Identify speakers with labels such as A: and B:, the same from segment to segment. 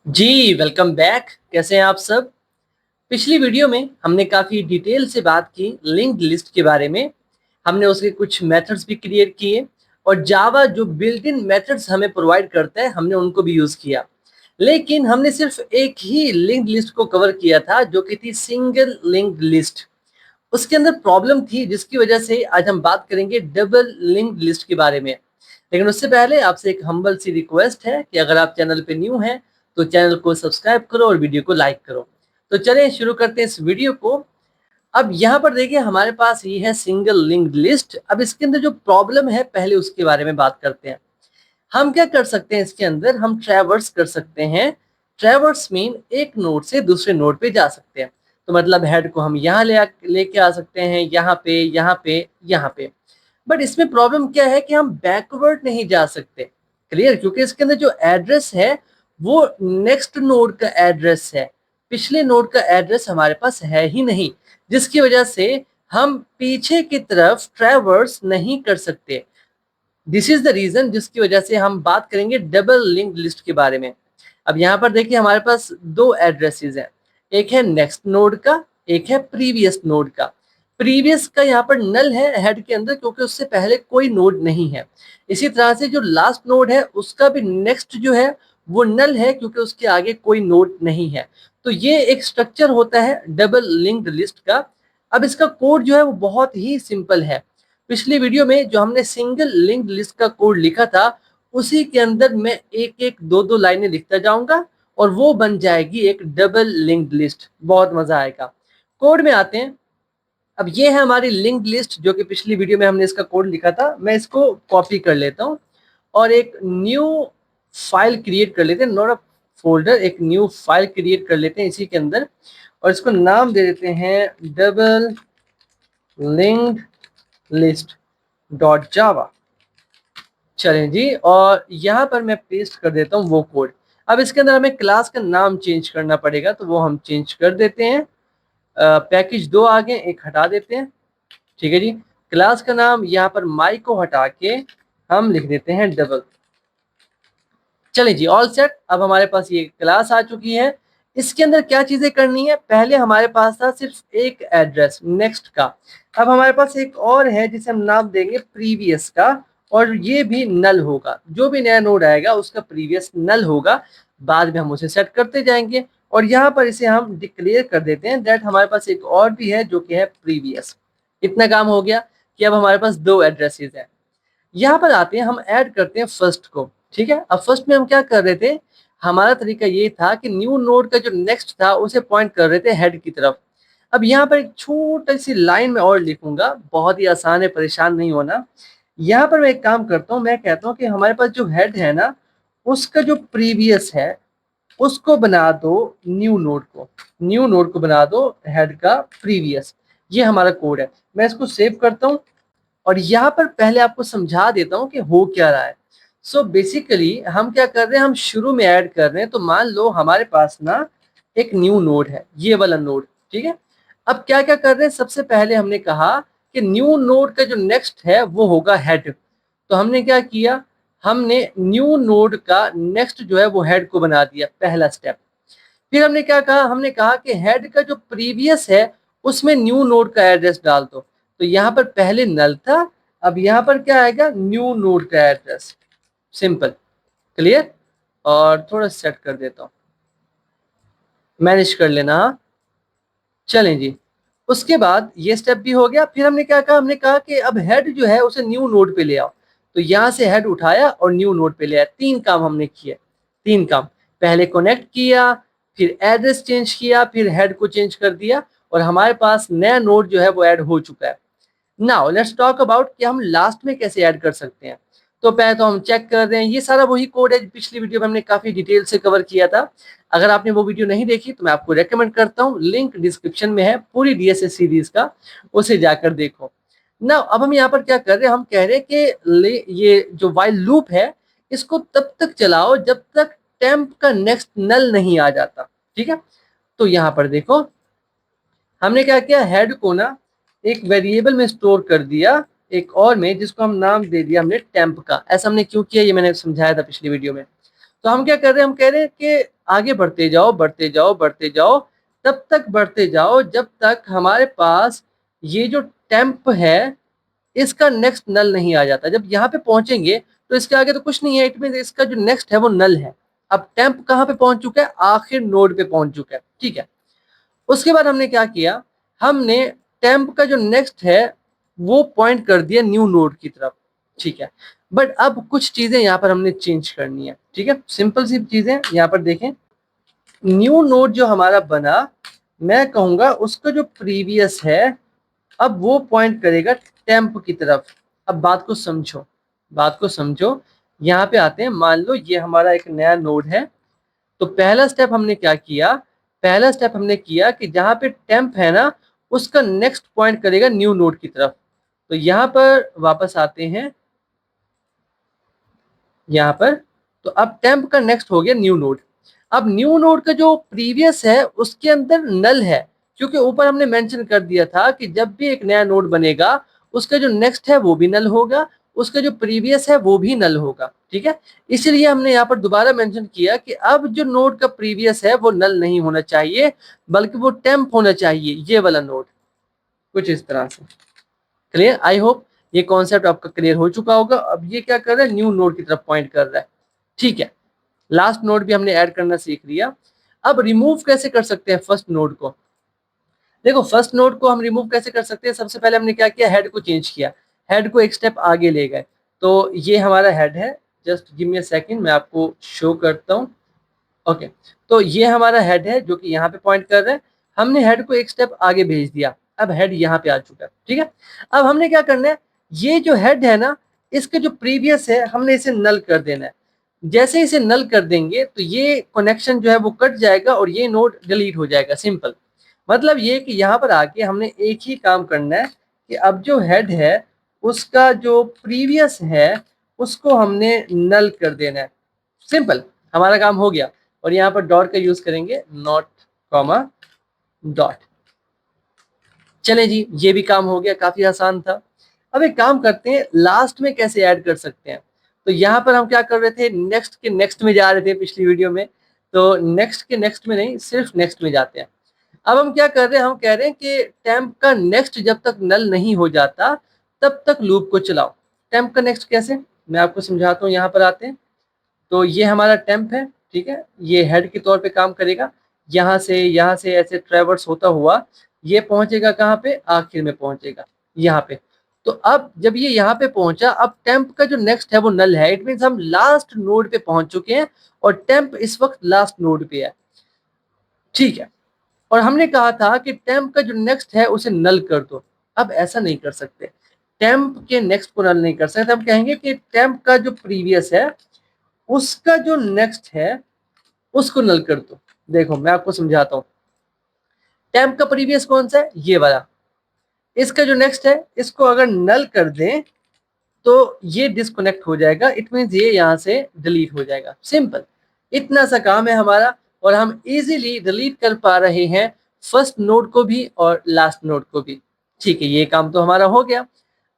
A: जी, welcome back. कैसे हैं आप सब? पिछली वीडियो में हमने काफ़ी डिटेल से बात की लिंक्ड लिस्ट के बारे में। हमने उसके कुछ मेथड्स भी क्रिएट किए और जावा जो बिल्ट इन मेथड्स हमें प्रोवाइड करता है, हमने उनको भी यूज़ किया। लेकिन हमने सिर्फ एक ही लिंक्ड लिस्ट को कवर किया था, जो कि थी सिंगल लिंक्ड लिस्ट। उसके अंदर प्रॉब्लम थी, जिसकी वजह से आज हम बात करेंगे डबल लिंक्ड लिस्ट के बारे में। लेकिन उससे पहले आपसे एक हम्बल सी रिक्वेस्ट है कि अगर आप चैनल पे न्यू हैं तो चैनल को सब्सक्राइब करो और वीडियो को लाइक करो। तो चलें शुरू करते हैं इस वीडियो को। अब यहाँ पर देखिए हमारे पास ये है सिंगल लिंक्ड लिस्ट। अब इसके अंदर जो प्रॉब्लम है पहले उसके बारे में बात करते हैं। हम क्या कर सकते हैं, इसके अंदर हम ट्रैवर्स कर सकते हैं। ट्रैवर्स मीन एक नोड से दूसरे नोड पे जा सकते हैं। तो मतलब हेड को हम यहाँ लेके आ सकते हैं, यहाँ पे, यहाँ पे, यहाँ पे। बट इसमें प्रॉब्लम क्या है कि हम बैकवर्ड नहीं जा सकते। क्लियर? क्योंकि इसके अंदर जो एड्रेस है वो नेक्स्ट नोड का एड्रेस है, पिछले नोड का एड्रेस हमारे पास है ही नहीं, जिसकी वजह से हम पीछे की तरफ ट्रैवर्स नहीं कर सकते। दिस इज द रीजन जिसकी वजह से हम बात करेंगे डबल लिंक्ड लिस्ट के बारे में। अब यहाँ पर देखिए हमारे पास दो एड्रेसेस हैं, एक है नेक्स्ट नोड का, एक है प्रीवियस नोड का। प्रीवियस का यहाँ पर नल है हेड के अंदर, क्योंकि उससे पहले कोई नोड नहीं है। इसी तरह से जो लास्ट नोड है उसका भी नेक्स्ट जो है वो नल है, क्योंकि उसके आगे कोई नोड नहीं है। तो ये एक स्ट्रक्चर होता है डबल लिंक्ड लिस्ट का। अब इसका कोड जो है वो बहुत ही सिंपल है। पिछली वीडियो में जो हमने सिंगल लिंक्ड लिस्ट का कोड लिखा था, उसी के अंदर मैं एक एक दो दो लाइनें लिखता जाऊंगा और वो बन जाएगी एक डबल लिंक्ड लिस्ट। बहुत मजा आएगा। कोड में आते हैं। अब ये है हमारी लिंक्ड लिस्ट, जो कि पिछली वीडियो में हमने इसका कोड लिखा था। मैं इसको कॉपी कर लेता हूँ और एक न्यू फाइल क्रिएट कर लेते हैं, नॉट अ फोल्डर, एक न्यू फाइल क्रिएट कर लेते हैं इसी के अंदर, और इसको नाम दे देते हैं डबल लिंक्ड लिस्ट डॉट जावा। चलें जी, और यहाँ पर मैं पेस्ट कर देता हूँ वो कोड। अब इसके अंदर हमें क्लास का नाम चेंज करना पड़ेगा, तो वो हम चेंज कर देते हैं। पैकेज दो आ गए, एक हटा देते हैं। ठीक है जी। क्लास का नाम यहाँ पर माई को हटा के हम लिख देते हैं डबल। चलें जी, ऑल सेट। अब हमारे पास ये क्लास आ चुकी है। इसके अंदर क्या चीजें करनी है, पहले हमारे पास था सिर्फ एक एड्रेस नेक्स्ट का। अब हमारे पास एक और है जिसे हम नाम देंगे प्रीवियस का, और ये भी नल होगा। जो भी नया नोड आएगा उसका प्रीवियस नल होगा। बाद में हम उसे सेट करते जाएंगे, और यहाँ पर इसे हम डिक्लेयर कर देते हैं दैट हमारे पास एक और भी है जो कि है प्रीवियस। इतना काम हो गया कि अब हमारे पास दो एड्रेसेस हैं। यहाँ पर आते हैं, हम ऐड करते हैं फर्स्ट को। ठीक है। अब फर्स्ट में हम क्या कर रहे थे, हमारा तरीका ये था कि न्यू नोड का जो नेक्स्ट था उसे पॉइंट कर रहे थे हेड की तरफ। अब यहाँ पर एक छोटी सी लाइन में और लिखूंगा, बहुत ही आसान है, परेशान नहीं होना। यहाँ पर मैं एक काम करता हूँ, मैं कहता हूँ कि हमारे पास जो हेड है ना, उसका जो प्रीवियस है उसको बना दो न्यू नोड को, न्यू नोड को बना दो हेड का प्रीवियस। ये हमारा कोड है। मैं इसको सेव करता हूँ और यहाँ पर पहले आपको समझा देता हूँ कि हो क्या रहा है। सो बेसिकली हम क्या कर रहे हैं, हम शुरू में ऐड कर रहे हैं। तो मान लो हमारे पास ना एक न्यू नोड है, ये वाला नोड। ठीक है। अब क्या क्या कर रहे हैं, सबसे पहले हमने कहा कि न्यू नोड का जो नेक्स्ट है वो होगा हेड। तो हमने क्या किया, हमने न्यू नोड का नेक्स्ट जो है वो हेड को बना दिया, पहला स्टेप। फिर हमने क्या कहा, हमने कहा कि हेड का जो प्रीवियस है उसमें न्यू नोड का एड्रेस डाल दो। तो यहाँ पर पहले नल था, अब यहाँ पर क्या आएगा, न्यू नोड का एड्रेस। सिंपल। क्लियर? और थोड़ा सेट कर देता हूँ, मैनेज कर लेना। हाँ, चलें जी। उसके बाद ये स्टेप भी हो गया। फिर हमने क्या कहा, हमने कहा कि अब हेड जो है उसे न्यू नोड पे ले आओ। तो यहाँ से हेड उठाया और न्यू नोड पे ले आया। तीन काम हमने किए, तीन काम। पहले कनेक्ट किया, फिर एड्रेस चेंज किया, फिर हेड को चेंज कर दिया, और हमारे पास नया नोड जो है वो ऐड हो चुका है। नाउ लेट्स टॉक अबाउट कि हम लास्ट में कैसे ऐड कर सकते हैं। तो पहले तो हम चेक कर रहे हैं, ये सारा वही कोड है पिछली वीडियो में हमने काफी डिटेल से कवर किया था। अगर आपने वो वीडियो नहीं देखी तो मैं आपको रेकमेंड करता हूँ, लिंक डिस्क्रिप्शन में है पूरी डीएसएस सीरीज का, उसे जाकर देखो ना। अब हम यहाँ पर क्या कर रहे हैं, हम कह रहे हैं कि ये जो वाइल लूप है इसको तब तक चलाओ जब तक टेम्प का नेक्स्ट नल नहीं आ जाता। ठीक है। तो यहाँ पर देखो हमने क्या किया, हेड को ना एक वेरिएबल में स्टोर कर दिया, एक और में, जिसको हम नाम दे दिया हमने टेम्प का। ऐसा हमने क्यों किया ये मैंने समझाया था पिछली वीडियो में। तो हम क्या कर रहे हैं, हम कह रहे हैं कि आगे बढ़ते जाओ बढ़ते जाओ बढ़ते जाओ, तब तक बढ़ते जाओ जब तक हमारे पास ये जो टेम्प है इसका नेक्स्ट नल नहीं आ जाता। जब यहाँ पे पहुंचेंगे तो इसके आगे तो कुछ नहीं है, इट मीन इसका जो नेक्स्ट है वो नल है। अब टेम्प कहाँ पे पहुंच चुका है, आखिर नोड पे पहुंच चुका है, ठीक है। उसके बाद हमने क्या किया, हमने टेम्प का जो नेक्स्ट है वो पॉइंट कर दिया न्यू नोड की तरफ, ठीक है। बट अब कुछ चीजें यहाँ पर हमने चेंज करनी है, ठीक है। सिंपल सी चीजें यहाँ पर देखें, न्यू नोड जो हमारा बना, मैं कहूंगा उसका जो प्रीवियस है अब वो पॉइंट करेगा टेम्प की तरफ। अब बात को समझो, बात को समझो, यहाँ पे आते हैं। मान लो ये हमारा एक नया नोड है, तो पहला स्टेप हमने क्या किया, पहला स्टेप हमने किया कि जहां पे टेम्प है ना उसका नेक्स्ट पॉइंट करेगा न्यू नोड की तरफ। तो यहाँ पर वापस आते हैं, यहाँ पर तो अब टेम्प का नेक्स्ट हो गया न्यू नोड। अब न्यू नोड का जो प्रीवियस है उसके अंदर नल है, क्योंकि ऊपर हमने मेंशन कर दिया था कि जब भी एक नया नोड बनेगा उसका जो नेक्स्ट है वो भी नल होगा, उसका जो प्रीवियस है वो भी नल होगा, ठीक है। इसलिए हमने यहाँ पर दोबारा मेंशन किया कि अब जो नोड का प्रीवियस है वो नल नहीं होना चाहिए, बल्कि वो टेम्प होना चाहिए, ये वाला नोड, कुछ इस तरह से। क्लियर? आई होप ये कॉन्सेप्ट आपका क्लियर हो चुका होगा। अब ये क्या कर रहा है, न्यू नोड की तरफ पॉइंट कर रहा है, ठीक है। लास्ट नोड भी हमने ऐड करना सीख लिया। अब रिमूव कैसे कर सकते हैं फर्स्ट नोड को, देखो फर्स्ट नोड को हम रिमूव कैसे कर सकते हैं। सबसे पहले हमने क्या किया, हेड को चेंज किया, हेड को एक स्टेप आगे ले गए। तो ये हमारा हेड है, just give me a second, मैं आपको शो करता हूँ। ओके, तो ये हमारा हेड है जो कि यहाँ पे पॉइंट कर रहा है। हमने हेड को एक स्टेप आगे भेज दिया, अब हेड यहाँ पे आ चुका है, ठीक है। अब हमने क्या करना है, ये जो हेड है ना इसके जो प्रीवियस है हमने इसे नल कर देना है। जैसे इसे नल कर देंगे तो ये कनेक्शन जो है वो कट जाएगा और ये नोड डिलीट हो जाएगा। सिंपल मतलब ये कि यहाँ पर आके हमने एक ही काम करना है कि अब जो हेड है उसका जो प्रीवियस है उसको हमने नल कर देना है। सिंपल, हमारा काम हो गया। और यहाँ पर डॉट का यूज करेंगे, नॉट कॉमा डॉट। चले जी, ये भी काम हो गया, काफी आसान था। अब एक काम करते हैं, लास्ट में कैसे ऐड कर सकते हैं। तो यहाँ पर हम क्या कर रहे थे, नेक्स्ट के नेक्स्ट में जा रहे थे पिछली वीडियो में, तो नेक्स्ट के नेक्स्ट में नहीं, सिर्फ नेक्स्ट में जाते हैं। अब हम क्या कर रहे हैं, हम कह रहे हैं कि टेम्प का नेक्स्ट जब तक नल नहीं हो जाता तब तक लूप को चलाओ। टेम्प का नेक्स्ट कैसे, मैं आपको समझाता हूँ। यहाँ पर आते हैं, तो ये हमारा टेम्प है, ठीक है। ये हेड के तौर पे काम करेगा, यहाँ से ऐसे ट्रेवर्स होता हुआ ये पहुंचेगा कहाँ पे, आखिर में पहुंचेगा यहाँ पे। तो अब जब ये यहाँ पे पहुंचा, अब टेम्प का जो नेक्स्ट है वो नल है, इट मीन्स हम लास्ट नोड पे पहुंच चुके हैं और टेम्प इस वक्त लास्ट नोड पे है, ठीक है। और हमने कहा था कि टेम्प का जो नेक्स्ट है उसे नल कर दो। अब ऐसा नहीं कर सकते, टेम्प के नेक्स्ट को नल नहीं कर सकते। हम कहेंगे कि टेम्प का जो प्रीवियस है उसका जो नेक्स्ट है उसको नल कर दो। देखो मैं आपको समझाता हूँ, टेम्प का प्रीवियस कौन सा है, ये वाला। इसका जो नेक्स्ट है इसको अगर नल कर दें तो ये डिस्कनेक्ट हो जाएगा, इट मीन्स ये यहाँ से डिलीट हो जाएगा। सिंपल, इतना सा काम है हमारा और हम इजीली डिलीट कर पा रहे हैं फर्स्ट नोड को भी और लास्ट नोड को भी, ठीक है। ये काम तो हमारा हो गया।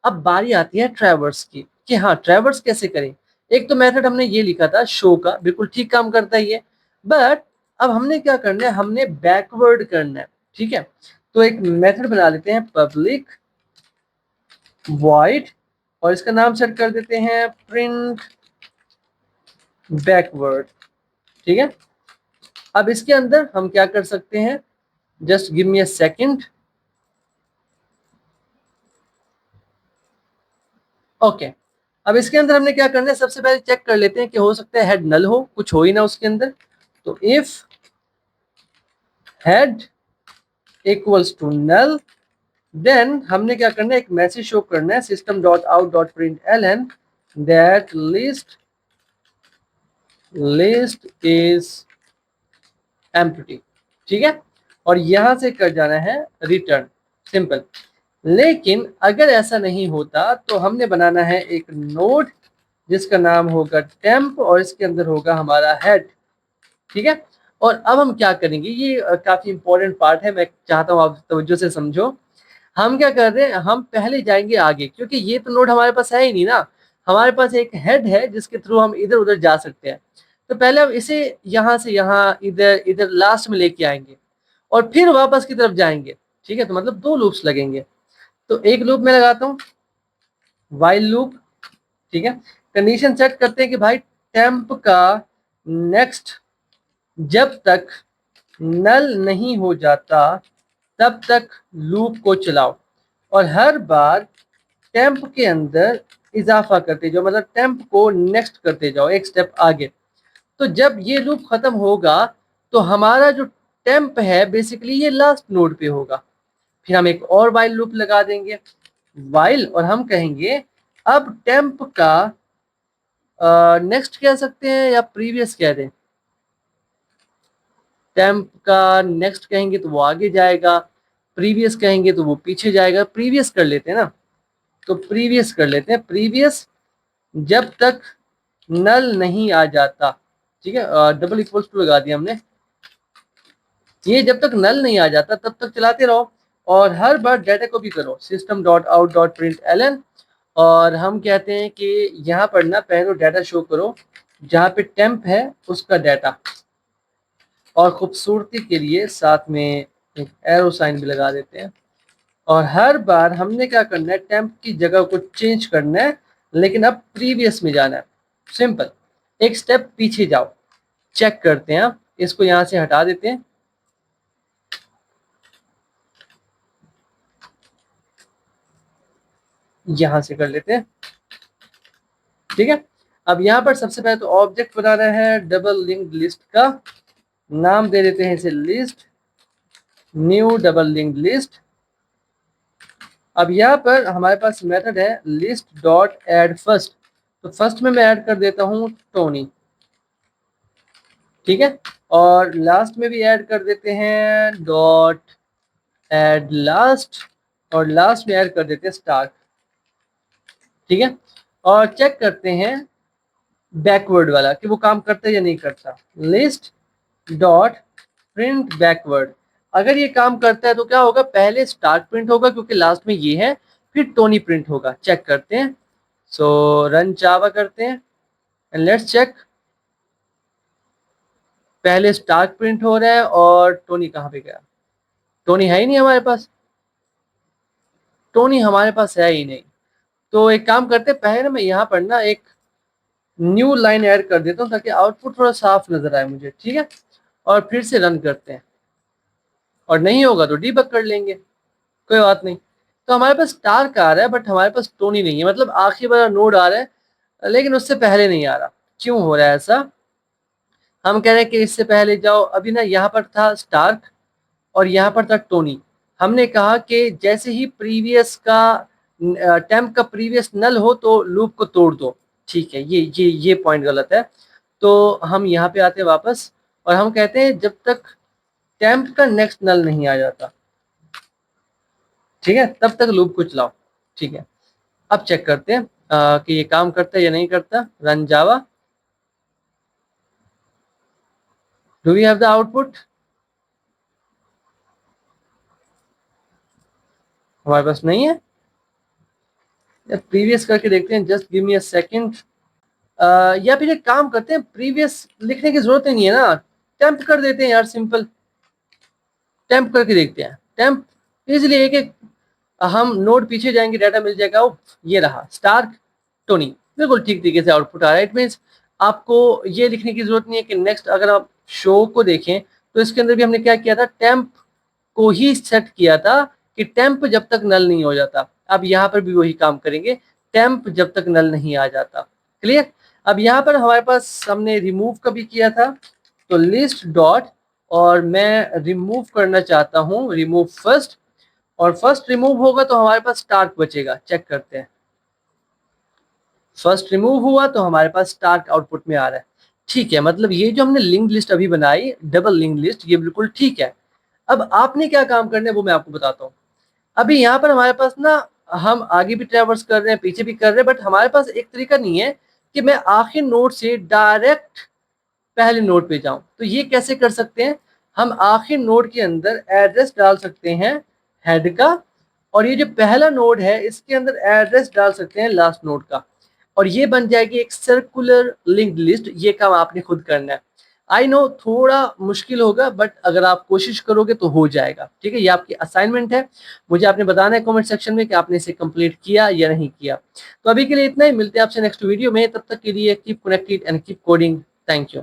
A: अब बारी आती है ट्रैवर्स की, कि हाँ ट्रैवर्स कैसे करें। एक तो मेथड हमने ये लिखा था शो का, बिल्कुल ठीक काम करता है ये, बट अब हमने क्या करना है, हमने बैकवर्ड करना है, ठीक है। तो एक मेथड बना लेते हैं, पब्लिक वॉइड, और इसका नाम सेट कर देते हैं प्रिंट बैकवर्ड, ठीक है। अब इसके अंदर हम क्या कर सकते हैं, just give me a second. Okay, अब इसके अंदर हमने क्या करना है, सबसे पहले चेक कर लेते हैं कि हो सकता है हेड नल हो, कुछ हो ही ना उसके अंदर। तो if head equals to null, then हमने क्या करना है, एक मैसेज शो करना है, system dot out dot print ln that list is empty, ठीक है। और यहां से कर जाना है रिटर्न, सिंपल। लेकिन अगर ऐसा नहीं होता तो हमने बनाना है एक नोड जिसका नाम होगा टेम्प और इसके अंदर होगा हमारा हेड, ठीक है। और अब हम क्या करेंगे, ये काफी इंपॉर्टेंट पार्ट है, मैं चाहता हूँ आप तवज्जो से समझो। हम क्या कर रहे हैं, हम पहले जाएंगे आगे, क्योंकि ये तो नोड हमारे पास है ही नहीं ना। हमारे पास एक हेड है जिसके थ्रू हम इधर उधर जा सकते हैं। तो पहले हम इसे यहाँ से यहाँ इधर इधर लास्ट में लेके आएंगे और फिर वापस की तरफ जाएंगे। ठीक है, तो मतलब 2 लूप्स लगेंगे। तो एक लूप में लगाता हूँ वाइल लूप। ठीक है, कंडीशन सेट करते हैं कि भाई टेम्प का नेक्स्ट जब तक नल नहीं हो जाता तब तक लूप को चलाओ और हर बार टेम्प के अंदर इजाफा करते जाओ, मतलब टेम्प को नेक्स्ट करते जाओ एक स्टेप आगे। तो जब ये लूप खत्म होगा तो हमारा जो टेम्प है बेसिकली ये लास्ट नोड पे होगा। फिर हम एक और वाइल लूप लगा देंगे वाइल, और हम कहेंगे अब टेम्प का नेक्स्ट कह सकते हैं या प्रीवियस कह दें। टेम्प का नेक्स्ट कहेंगे तो वो आगे जाएगा, प्रीवियस कहेंगे तो वो पीछे जाएगा। प्रीवियस कर लेते हैं ना, तो प्रीवियस कर लेते हैं। प्रीवियस जब तक नल नहीं आ जाता। ठीक है, डबल इक्वल्स टू लगा दिया हमने। ये जब तक नल नहीं आ जाता तब तक चलाते रहो और हर बार डाटा को भी करो system dot out dot print ln. और हम कहते हैं कि यहाँ पर ना पहले डाटा शो करो जहाँ पे टेम्प है उसका डाटा, और खूबसूरती के लिए साथ में एक एरो साइन भी लगा देते हैं। और हर बार हमने क्या करना है, टेम्प की जगह को चेंज करना है, लेकिन अब प्रीवियस में जाना है। सिंपल, एक स्टेप पीछे जाओ। चेक करते हैं, इसको यहाँ से हटा देते हैं। यहाँ से कर लेते हैं। ठीक है, अब यहाँ पर सबसे पहले तो ऑब्जेक्ट बनाना है डबल लिंक्ड लिस्ट का। नाम दे देते हैं इसे list, new double linked list. अब यहाँ पर हमारे पास मेथड है लिस्ट डॉट एड फर्स्ट, तो फर्स्ट में मैं ऐड कर देता हूँ टोनी। ठीक है, और लास्ट में भी ऐड कर देते हैं डॉट एड लास्ट, और लास्ट में ऐड कर देते हैं स्टार्ट। ठीक है, और चेक करते हैं बैकवर्ड वाला कि वो काम करता है या नहीं करता। लिस्ट डॉट प्रिंट बैकवर्ड, अगर ये काम करता है तो क्या होगा, पहले स्टार्ट प्रिंट होगा क्योंकि लास्ट में ये है, फिर टोनी प्रिंट होगा। चेक करते हैं, सो रन जावा करते हैं एंड लेट्स चेक। पहले स्टार्ट प्रिंट हो रहा है और टोनी कहाँ पे गया, टोनी है ही नहीं हमारे पास, टोनी हमारे पास है ही नहीं। तो एक काम करते हैं, पहले ना मैं यहाँ पर ना एक न्यू लाइन ऐड कर देता हूँ ताकि आउटपुट थोड़ा साफ नजर आए मुझे। ठीक है, और फिर से रन करते हैं, और नहीं होगा तो डीबग कर लेंगे, कोई बात नहीं। तो हमारे पास स्टार्क आ रहा है बट हमारे पास टोनी नहीं है, मतलब आखिरी वाला नोड आ रहा है लेकिन उससे पहले नहीं आ रहा। क्यों हो रहा है ऐसा, हम कह रहे हैं कि इससे पहले जाओ। अभी ना यहाँ पर था स्टार्क और यहाँ पर था टोनी। हमने कहा कि जैसे ही प्रीवियस का टेम्प का प्रीवियस नल हो तो लूप को तोड़ दो। ठीक है, ये पॉइंट गलत है। तो हम यहाँ पे आते हैं वापस और हम कहते हैं जब तक टेम्प का नेक्स्ट नल नहीं आ जाता, ठीक है, तब तक लूप को चलाओ। ठीक है, अब चेक करते हैं कि ये काम करता है या नहीं करता। Run Java, do we have the output, हमारे पास नहीं है। प्रीवियस करके देखते हैं, just give me a second. या फिर एक काम करते हैं, प्रीवियस लिखने की जरूरत ही नहीं है ना, टेम्प कर देते हैं यार, सिंपल टेम्प करके देखते हैं। टेम्प इजिली एक एक हम नोड पीछे जाएंगे, डाटा मिल जाएगा। ये रहा स्टार्क टोनी, बिल्कुल ठीक तरीके से आउटपुट आ रहा है। इट मीन्स आपको ये लिखने की जरूरत नहीं है कि नेक्स्ट। अगर आप शो को देखें तो इसके अंदर भी हमने क्या किया था, टेम्प को ही सेट किया था कि टेम्प जब तक नल नहीं हो जाता। अब यहाँ पर भी वही काम करेंगे, टेम्प जब तक नल नहीं आ जाता। क्लियर। अब यहाँ पर हमारे पास हमने रिमूव का भी किया था, तो लिस्ट डॉट, और मैं रिमूव करना चाहता हूँ रिमूव फर्स्ट, और फर्स्ट रिमूव होगा तो हमारे पास स्टार्क बचेगा। चेक करते हैं, फर्स्ट रिमूव हुआ तो हमारे पास स्टार्क आउटपुट में आ रहा है। ठीक है, मतलब ये जो हमने लिंक लिस्ट अभी बनाई डबल लिंक लिस्ट, ये बिल्कुल ठीक है। अब आपने क्या काम करना है वो मैं आपको बताता हूँ। अभी यहाँ पर हमारे पास ना, हम आगे भी ट्रैवर्स कर रहे हैं पीछे भी कर रहे हैं, बट हमारे पास एक तरीका नहीं है कि मैं आखिर नोड से डायरेक्ट पहले नोड पे जाऊं। तो ये कैसे कर सकते हैं, हम आखिर नोड के अंदर एड्रेस डाल सकते हैं हेड का, और ये जो पहला नोड है इसके अंदर एड्रेस डाल सकते हैं लास्ट नोड का। और ये बन जाएगी एक सर्कुलर लिंक्ड लिस्ट। ये काम आपने खुद करना है। आई नो थोड़ा मुश्किल होगा, बट अगर आप कोशिश करोगे तो हो जाएगा। ठीक है, ये आपकी असाइनमेंट है। मुझे आपने बताना है कमेंट सेक्शन में कि आपने इसे कंप्लीट किया या नहीं किया। तो अभी के लिए इतना ही, मिलते हैं आपसे नेक्स्ट वीडियो में। तब तक के लिए keep connected and keep coding. Thank you.